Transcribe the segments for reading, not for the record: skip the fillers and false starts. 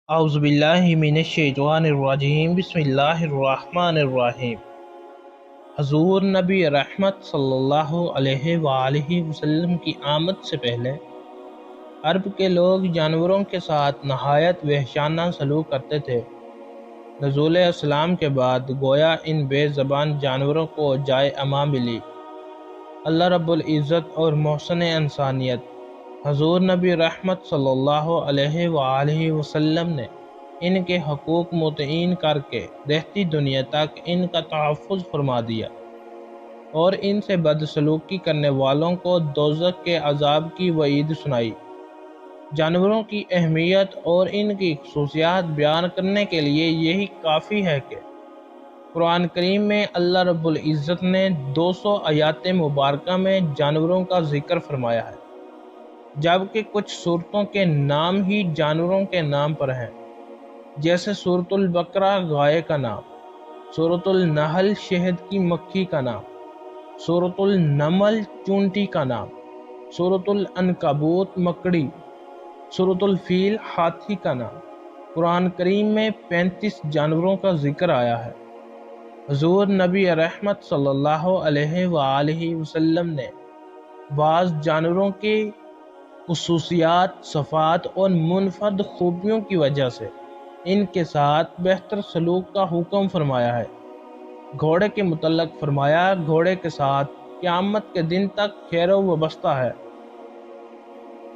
اعوذ باللہ من الشیطان الرجیم بسم اللہ الرحمن الرحیم۔ حضور نبی رحمت صلی اللہ علیہ وآلہ وسلم کی آمد سے پہلے عرب کے لوگ جانوروں کے ساتھ نہایت وحشیانہ سلوک کرتے تھے۔ نزول اسلام کے بعد گویا ان بے زبان جانوروں کو جائے امان ملی۔ اللہ رب العزت اور محسن انسانیت حضور نبی رحمت صلی اللہ علیہ وآلہ وسلم نے ان کے حقوق متعین کر کے رہتی دنیا تک ان کا تحفظ فرما دیا اور ان سے بدسلوکی کرنے والوں کو دوزخ کے عذاب کی وعید سنائی۔ جانوروں کی اہمیت اور ان کی خصوصیات بیان کرنے کے لیے یہی کافی ہے کہ قرآن کریم میں اللہ رب العزت نے 200 آیات مبارکہ میں جانوروں کا ذکر فرمایا ہے، جبکہ کچھ صورتوں کے نام ہی جانوروں کے نام پر ہیں، جیسے سورۃ البقرہ گائے کا نام، سورۃ النحل شہد کی مکھی کا نام، سورۃ النمل چونٹی کا نام، سورۃ العنکبوت مکڑی، سورۃ الفیل ہاتھی کا نام۔ قرآن کریم میں 35 جانوروں کا ذکر آیا ہے۔ حضور نبی رحمت صلی اللہ علیہ وآلہ وسلم نے بعض جانوروں کے خصوصیات، صفات اور منفرد خوبیوں کی وجہ سے ان کے ساتھ بہتر سلوک کا حکم فرمایا ہے۔ گھوڑے کے متعلق فرمایا، گھوڑے کے ساتھ قیامت کے دن تک خیر و وابستہ ہے۔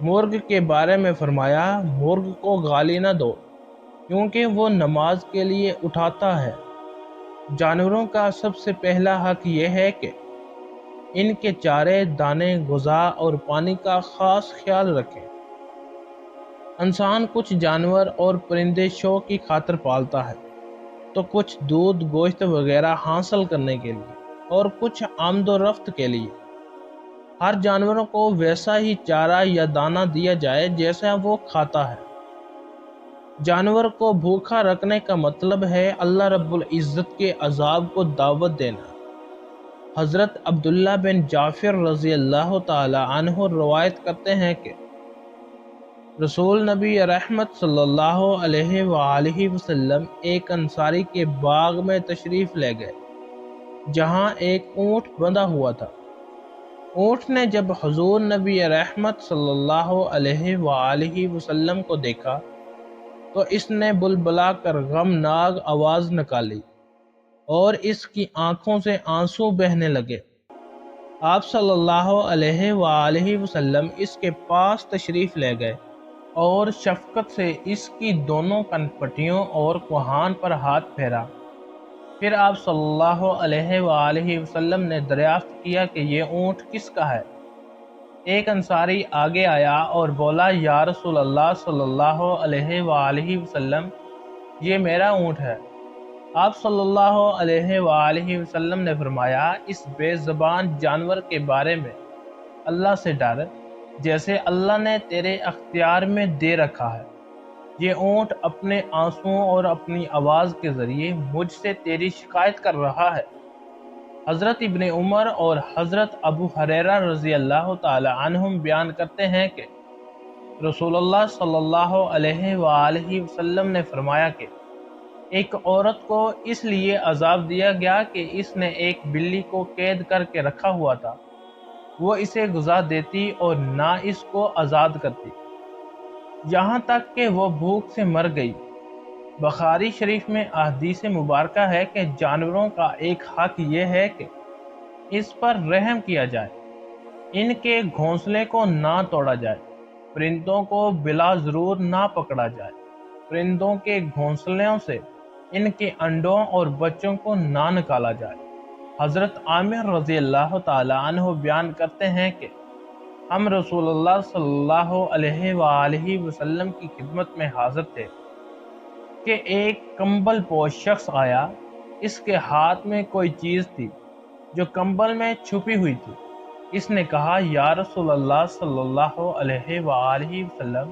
مرغ کے بارے میں فرمایا، مرغ کو گالی نہ دو کیونکہ وہ نماز کے لیے اٹھاتا ہے۔ جانوروں کا سب سے پہلا حق یہ ہے کہ ان کے چارے، دانے، غذا اور پانی کا خاص خیال رکھیں۔ انسان کچھ جانور اور پرندے شوق کی خاطر پالتا ہے، تو کچھ دودھ، گوشت وغیرہ حاصل کرنے کے لیے اور کچھ آمد و رفت کے لیے۔ ہر جانور کو ویسا ہی چارہ یا دانہ دیا جائے جیسا وہ کھاتا ہے۔ جانور کو بھوکا رکھنے کا مطلب ہے اللہ رب العزت کے عذاب کو دعوت دینا۔ حضرت عبداللہ بن جعفر رضی اللہ تعالی عنہ روایت کرتے ہیں کہ رسول نبی رحمت صلی اللہ علیہ وآلہ وسلم ایک انصاری کے باغ میں تشریف لے گئے جہاں ایک اونٹ بندھا ہوا تھا۔ اونٹ نے جب حضور نبی رحمت صلی اللہ علیہ وآلہ وسلم کو دیکھا تو اس نے بلبلا کر غمناک آواز نکالی اور اس کی آنکھوں سے آنسو بہنے لگے۔ آپ صلی اللہ علیہ وآلہ وسلم اس کے پاس تشریف لے گئے اور شفقت سے اس کی دونوں کن پٹیوں اور کوہان پر ہاتھ پھیرا۔ پھر آپ صلی اللہ علیہ وآلہ وسلم نے دریافت کیا کہ یہ اونٹ کس کا ہے؟ ایک انصاری آگے آیا اور بولا، یا رسول اللہ صلی اللہ علیہ وآلہ وسلم، یہ میرا اونٹ ہے۔ آپ صلی اللہ علیہ وآلہ وسلم نے فرمایا، اس بے زبان جانور کے بارے میں اللہ سے ڈر جیسے اللہ نے تیرے اختیار میں دے رکھا ہے۔ یہ اونٹ اپنے آنسوؤں اور اپنی آواز کے ذریعے مجھ سے تیری شکایت کر رہا ہے۔ حضرت ابن عمر اور حضرت ابو ہریرہ رضی اللہ تعالی عنہم بیان کرتے ہیں کہ رسول اللہ صلی اللہ علیہ وآلہ وسلم نے فرمایا کہ ایک عورت کو اس لیے عذاب دیا گیا کہ اس نے ایک بلی کو قید کر کے رکھا ہوا تھا۔ وہ اسے غذا دیتی اور نہ اس کو آزاد کرتی، یہاں تک کہ وہ بھوک سے مر گئی۔ بخاری شریف میں احادیث مبارکہ ہے کہ جانوروں کا ایک حق یہ ہے کہ اس پر رحم کیا جائے، ان کے گھونسلے کو نہ توڑا جائے، پرندوں کو بلا ضرور نہ پکڑا جائے، پرندوں کے گھونسلوں سے ان کے انڈوں اور بچوں کو نہ نکالا جائے۔ حضرت عامر رضی اللہ تعالی عنہ بیان کرتے ہیں کہ ہم رسول اللہ صلی اللہ علیہ وآلہ وسلم کی خدمت میں حاضر تھے کہ ایک کمبل پوش شخص آیا۔ اس کے ہاتھ میں کوئی چیز تھی جو کمبل میں چھپی ہوئی تھی۔ اس نے کہا، یا رسول اللہ صلی اللہ علیہ وآلہ وسلم،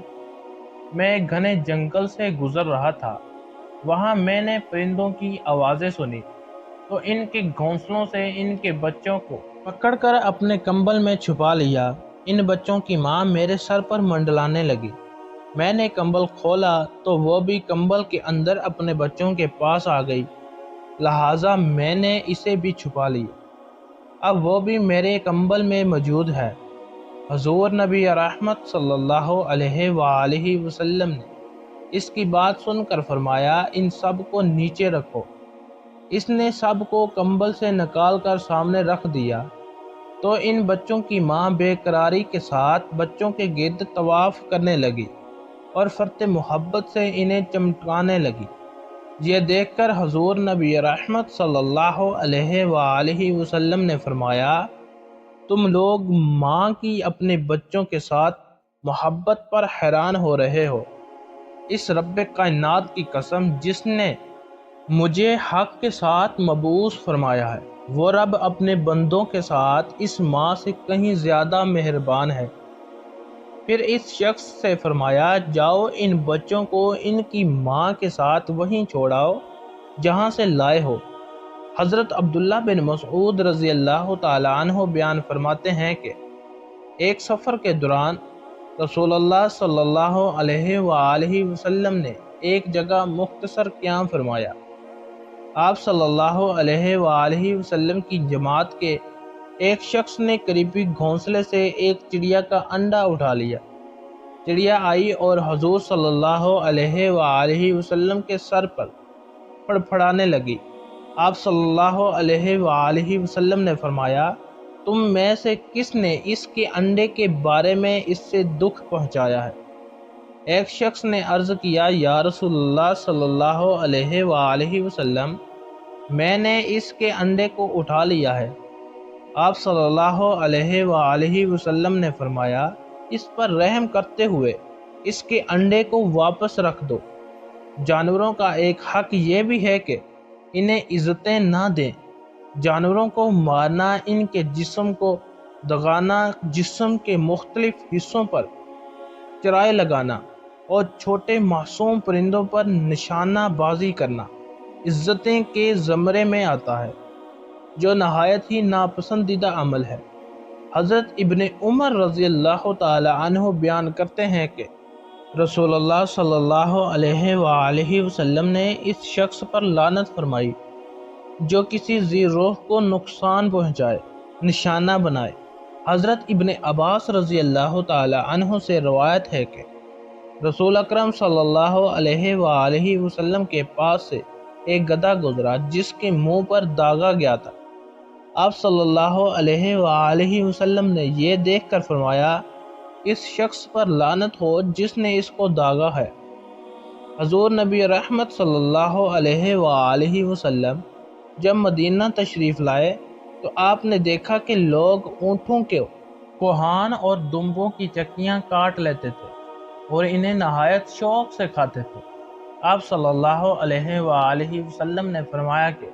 میں ایک گھنے جنگل سے گزر رہا تھا، وہاں میں نے پرندوں کی آوازیں سنی تو ان کے گھونسلوں سے ان کے بچوں کو پکڑ کر اپنے کمبل میں چھپا لیا۔ ان بچوں کی ماں میرے سر پر منڈلانے لگی۔ میں نے کمبل کھولا تو وہ بھی کمبل کے اندر اپنے بچوں کے پاس آ گئی، لہٰذا میں نے اسے بھی چھپا لیا۔ اب وہ بھی میرے کمبل میں موجود ہے۔ حضور نبی رحمت صلی اللہ علیہ وآلہ وسلم نے اس کی بات سن کر فرمایا، ان سب کو نیچے رکھو۔ اس نے سب کو کمبل سے نکال کر سامنے رکھ دیا تو ان بچوں کی ماں بے قراری کے ساتھ بچوں کے گرد طواف کرنے لگی اور فرط محبت سے انہیں چمٹانے لگی۔ یہ دیکھ کر حضور نبی رحمت صلی اللہ علیہ وآلہ وسلم نے فرمایا، تم لوگ ماں کی اپنے بچوں کے ساتھ محبت پر حیران ہو رہے ہو۔ اس رب کائنات کی قسم جس نے مجھے حق کے ساتھ مبعوث فرمایا ہے، وہ رب اپنے بندوں کے ساتھ اس ماں سے کہیں زیادہ مہربان ہے۔ پھر اس شخص سے فرمایا، جاؤ ان بچوں کو ان کی ماں کے ساتھ وہیں چھوڑاؤ جہاں سے لائے ہو۔ حضرت عبداللہ بن مسعود رضی اللہ تعالیٰ عنہ بیان فرماتے ہیں کہ ایک سفر کے دوران رسول اللہ صلی اللہ علیہ وآلہ وسلم نے ایک جگہ مختصر قیام فرمایا۔ آپ صلی اللہ علیہ وآلہ وسلم کی جماعت کے ایک شخص نے قریبی گھونسلے سے ایک چڑیا کا انڈا اٹھا لیا۔ چڑیا آئی اور حضور صلی اللہ علیہ وآلہ وسلم کے سر پر پھڑپھڑانے لگی۔ آپ صلی اللہ علیہ وآلہ وسلم نے فرمایا، تم میں سے کس نے اس کے انڈے کے بارے میں اس سے دکھ پہنچایا ہے؟ ایک شخص نے عرض کیا، یا رسول اللہ صلی اللہ علیہ وآلہ وسلم، میں نے اس کے انڈے کو اٹھا لیا ہے۔ آپ صلی اللہ علیہ وآلہ وسلم نے فرمایا، اس پر رحم کرتے ہوئے اس کے انڈے کو واپس رکھ دو۔ جانوروں کا ایک حق یہ بھی ہے کہ انہیں عزتیں نہ دیں۔ جانوروں کو مارنا، ان کے جسم کو دغانا، جسم کے مختلف حصوں پر چرائے لگانا اور چھوٹے معصوم پرندوں پر نشانہ بازی کرنا عزتیں کے زمرے میں آتا ہے، جو نہایت ہی ناپسندیدہ عمل ہے۔ حضرت ابن عمر رضی اللہ تعالی عنہ بیان کرتے ہیں کہ رسول اللہ صلی اللہ علیہ وآلہ وسلم نے اس شخص پر لعنت فرمائی جو کسی ذی روح کو نقصان پہنچائے، نشانہ بنائے۔ حضرت ابن عباس رضی اللہ تعالی عنہ سے روایت ہے کہ رسول اکرم صلی اللہ علیہ وآلہ وسلم کے پاس سے ایک گدھا گزرا جس کے منہ پر داغا گیا تھا۔ آپ صلی اللہ علیہ وآلہ وسلم نے یہ دیکھ کر فرمایا، اس شخص پر لعنت ہو جس نے اس کو داغا ہے۔ حضور نبی رحمت صلی اللہ علیہ وآلہ وسلم جب مدینہ تشریف لائے تو آپ نے دیکھا کہ لوگ اونٹوں کے کوہان اور دمبوں کی چکیاں کاٹ لیتے تھے اور انہیں نہایت شوق سے کھاتے تھے۔ آپ صلی اللہ علیہ وآلہ وسلم نے فرمایا کہ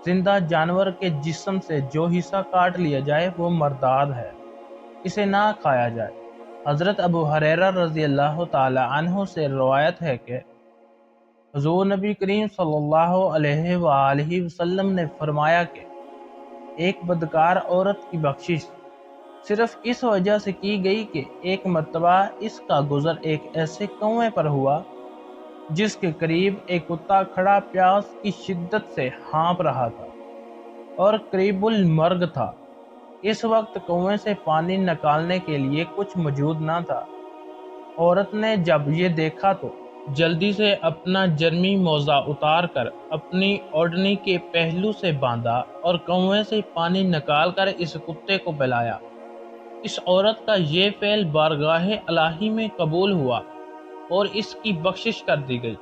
زندہ جانور کے جسم سے جو حصہ کاٹ لیا جائے وہ مرداد ہے، اسے نہ کھایا جائے۔ حضرت ابو ہریرہ رضی اللہ تعالی عنہ سے روایت ہے کہ حضور نبی کریم صلی اللہ علیہ وآلہ وسلم نے فرمایا کہ ایک بدکار عورت کی بخشش صرف اس وجہ سے کی گئی کہ ایک مرتبہ اس کا گزر ایک ایسے کنویں پر ہوا جس کے قریب ایک کتا کھڑا پیاس کی شدت سے ہانپ رہا تھا اور قریب المرگ تھا۔ اس وقت کنویں سے پانی نکالنے کے لیے کچھ موجود نہ تھا۔ عورت نے جب یہ دیکھا تو جلدی سے اپنا جرمی موزہ اتار کر اپنی اوڑھنی کے پہلو سے باندھا اور کنویں سے پانی نکال کر اس کتے کو پلایا۔ اس عورت کا یہ فعل بارگاہ الہی میں قبول ہوا اور اس کی بخشش کر دی گئی۔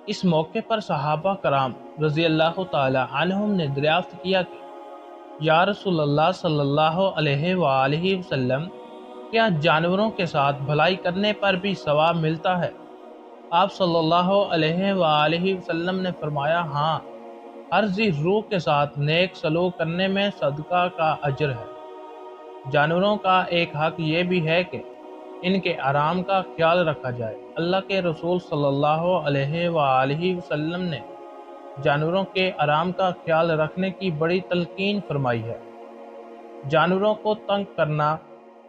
اس موقع پر صحابہ کرام رضی اللہ تعالی عنہم نے دریافت کیا کہ یا رسول اللہ صلی اللہ علیہ وآلہ وسلم، کیا جانوروں کے ساتھ بھلائی کرنے پر بھی ثواب ملتا ہے؟ آپ صلی اللہ علیہ وآلہ وسلم نے فرمایا، ہاں، ہر ذی روح کے ساتھ نیک سلوک کرنے میں صدقہ کا اجر ہے۔ جانوروں کا ایک حق یہ بھی ہے کہ ان کے آرام کا خیال رکھا جائے۔ اللہ کے رسول صلی اللہ علیہ وآلہ وسلم نے جانوروں کے آرام کا خیال رکھنے کی بڑی تلقین فرمائی ہے۔ جانوروں کو تنگ کرنا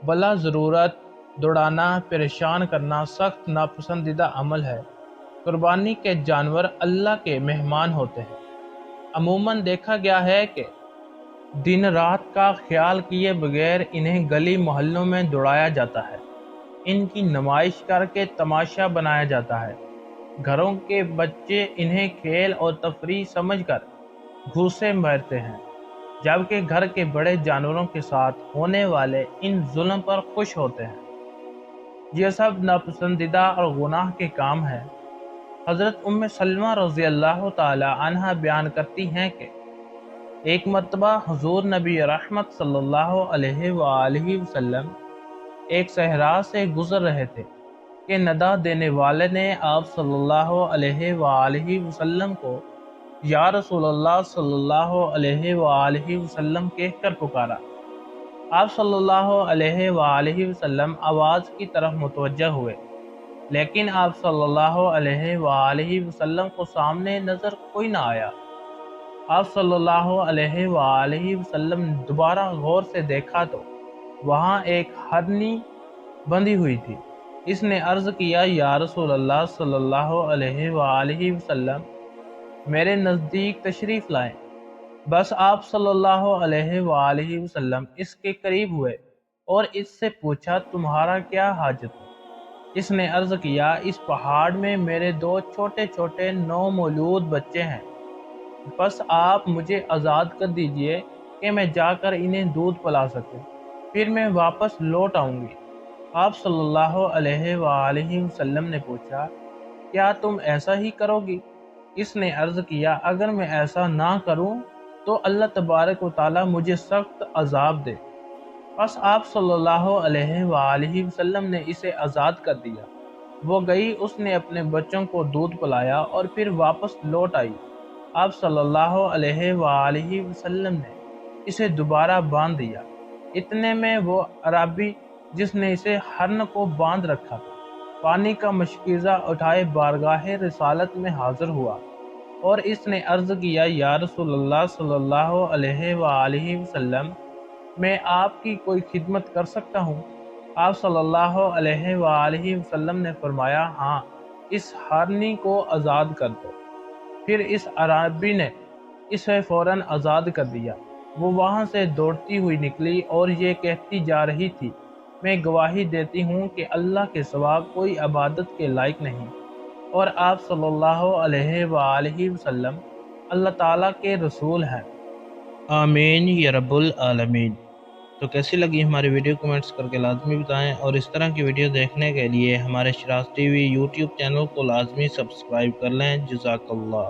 بلا ضرورت دوڑانا، پریشان کرنا سخت ناپسندیدہ عمل ہے۔ قربانی کے جانور اللہ کے مہمان ہوتے ہیں۔ عموماً دیکھا گیا ہے کہ دن رات کا خیال کیے بغیر انہیں گلی محلوں میں دوڑایا جاتا ہے۔ ان کی نمائش کر کے تماشا بنایا جاتا ہے۔ گھروں کے بچے انہیں کھیل اور تفریح سمجھ کر گھوسے مارتے ہیں، جبکہ گھر کے بڑے جانوروں کے ساتھ ہونے والے ان ظلم پر خوش ہوتے ہیں۔ یہ سب ناپسندیدہ اور گناہ کے کام ہیں۔ حضرت ام سلمہ رضی اللہ تعالی عنہا بیان کرتی ہیں کہ ایک مرتبہ حضور نبی رحمت صلی اللہ علیہ وآلہ وسلم ایک صحرا سے گزر رہے تھے کہ ندا دینے والے نے آپ صلی اللہ علیہ وآلہ وسلم کو یا رسول اللہ صلی اللہ علیہ وآلہ وسلم کہہ کر پکارا۔ آپ صلی اللہ علیہ وآلہ وسلم آواز کی طرف متوجہ ہوئے، لیکن آپ صلی اللہ علیہ وآلہ وسلم کو سامنے نظر کوئی نہ آیا۔ آپ صلی اللہ علیہ وآلہ وسلم نے دوبارہ غور سے دیکھا تو وہاں ایک ہرنی بندھی ہوئی تھی۔ اس نے عرض کیا، یا رسول اللہ صلی اللہ علیہ وآلہ وسلم، میرے نزدیک تشریف لائیں۔ بس آپ صلی اللہ علیہ وآلہ وسلم اس کے قریب ہوئے اور اس سے پوچھا، تمہارا کیا حاجت ہے؟ اس نے عرض کیا، اس پہاڑ میں میرے دو چھوٹے چھوٹے نومولود بچے ہیں، بس آپ مجھے آزاد کر دیجئے کہ میں جا کر انہیں دودھ پلا سکوں، پھر میں واپس لوٹ آؤں گی۔ آپ صلی اللہ علیہ وآلہ وسلم نے پوچھا، کیا تم ایسا ہی کرو گی؟ اس نے عرض کیا، اگر میں ایسا نہ کروں تو اللہ تبارک و تعالی مجھے سخت عذاب دے۔ بس آپ صلی اللہ علیہ وآلہ وسلم نے اسے آزاد کر دیا۔ وہ گئی، اس نے اپنے بچوں کو دودھ پلایا اور پھر واپس لوٹ آئی۔ آپ صلی اللہ علیہ وآلہ وسلم نے اسے دوبارہ باندھ دیا۔ اتنے میں وہ عربی جس نے اسے ہرن کو باندھ رکھا تھا، پانی کا مشکیزہ اٹھائے بارگاہ رسالت میں حاضر ہوا اور اس نے عرض کیا، یا رسول اللہ صلی اللہ علیہ وآلہ وسلم، میں آپ کی کوئی خدمت کر سکتا ہوں؟ آپ صلی اللہ علیہ وآلہ وسلم نے فرمایا، ہاں، اس ہرنی کو آزاد کر دو۔ پھر اس عربی نے اسے فوراً آزاد کر دیا۔ وہ وہاں سے دوڑتی ہوئی نکلی اور یہ کہتی جا رہی تھی، میں گواہی دیتی ہوں کہ اللہ کے سوا کوئی عبادت کے لائق نہیں، اور آپ صلی اللہ علیہ وآلہ وسلم اللہ تعالیٰ کے رسول ہیں۔ آمین یا رب العالمین۔ تو کیسی لگی ہماری ویڈیو، کمنٹس کر کے لازمی بتائیں، اور اس طرح کی ویڈیو دیکھنے کے لیے ہمارے Shiraz T V YouTube channel کو لازمی سبسکرائب کر لیں۔ جزاک اللہ۔